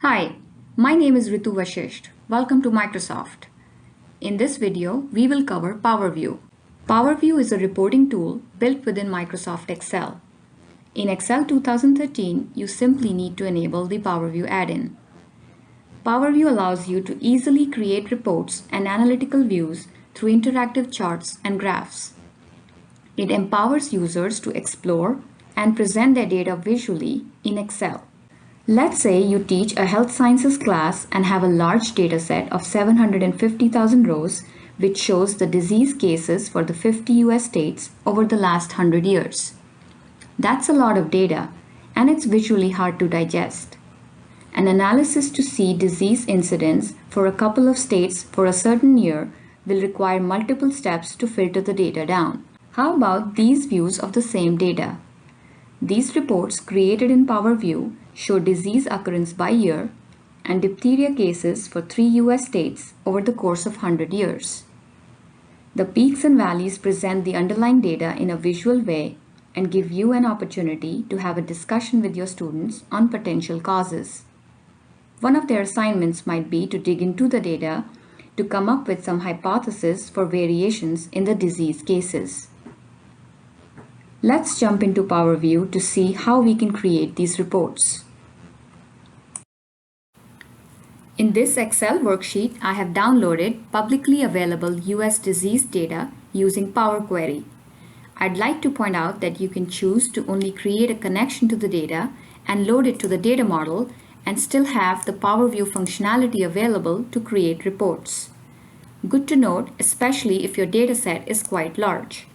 Hi, my name is Ritu Vashisht. Welcome to Microsoft. In this video, we will cover PowerView. PowerView is a reporting tool built within Microsoft Excel. In Excel 2013, you simply need to enable the PowerView add-in. PowerView allows you to easily create reports and analytical views through interactive charts and graphs. It empowers users to explore and present their data visually in Excel. Let's say you teach a health sciences class and have a large dataset of 750,000 rows which shows the disease cases for the 50 US states over the last 100 years. That's a lot of data, and it's visually hard to digest. An analysis to see disease incidence for a couple of states for a certain year will require multiple steps to filter the data down. How about these views of the same data? These reports created in PowerView show disease occurrence by year and diphtheria cases for 3 US states over the course of 100 years. The peaks and valleys present the underlying data in a visual way and give you an opportunity to have a discussion with your students on potential causes. One of their assignments might be to dig into the data to come up with some hypotheses for variations in the disease cases. Let's jump into PowerView to see how we can create these reports. In this Excel worksheet, I have downloaded publicly available US disease data using Power Query. I'd like to point out that you can choose to only create a connection to the data and load it to the data model and still have the PowerView functionality available to create reports. Good to note, especially if your dataset is quite large.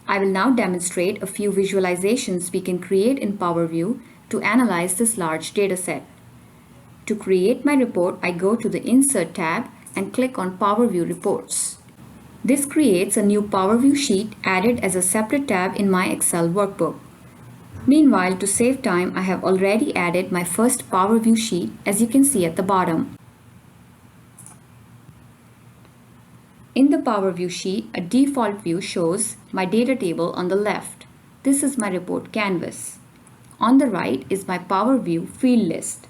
I will now demonstrate a few visualizations we can create in PowerView to analyze this large dataset. To create my report, I go to the Insert tab and click on PowerView Reports. This creates a new PowerView sheet added as a separate tab in my Excel workbook. Meanwhile, to save time, I have already added my first PowerView sheet, as you can see at the bottom. In the PowerView sheet, a default view shows my data table on the left. This is my report canvas. On the right is my PowerView field list.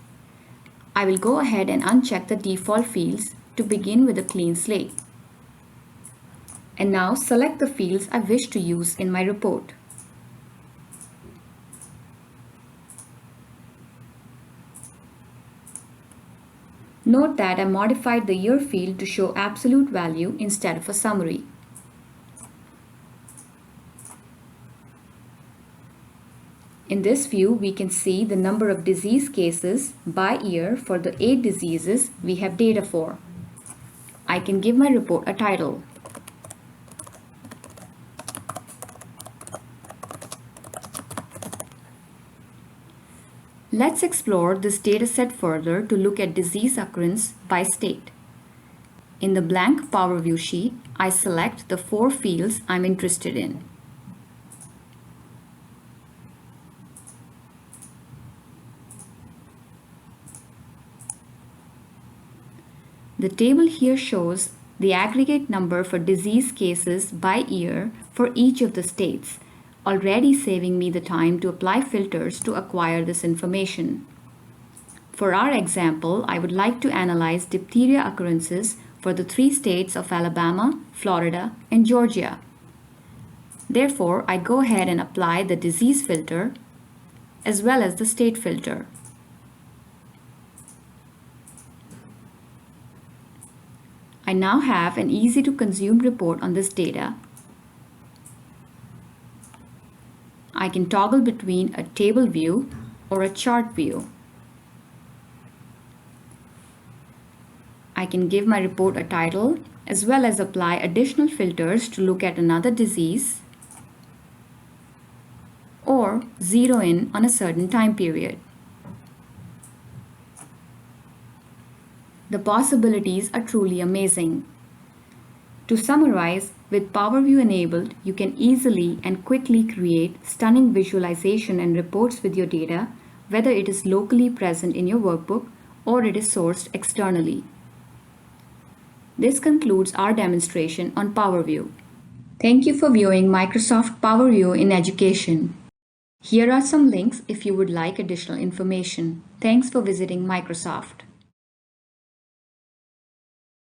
I will go ahead and uncheck the default fields to begin with a clean slate. And now select the fields I wish to use in my report. Note that I modified the year field to show absolute value instead of a summary. In this view, we can see the number of disease cases by year for the 8 diseases we have data for. I can give my report a title. Let's explore this dataset further to look at disease occurrence by state. In the blank PowerView sheet, I select the 4 fields I'm interested in. The table here shows the aggregate number for disease cases by year for each of the states, already saving me the time to apply filters to acquire this information. For our example, I would like to analyze diphtheria occurrences for the 3 states of Alabama, Florida, and Georgia. Therefore, I go ahead and apply the disease filter as well as the state filter. I now have an easy to consume report on this data. I can toggle between a table view or a chart view. I can give my report a title as well as apply additional filters to look at another disease or zero in on a certain time period. The possibilities are truly amazing. To summarize, with PowerView enabled, you can easily and quickly create stunning visualization and reports with your data, whether it is locally present in your workbook or it is sourced externally. This concludes our demonstration on PowerView. Thank you for viewing Microsoft PowerView in Education. Here are some links if you would like additional information. Thanks for visiting Microsoft.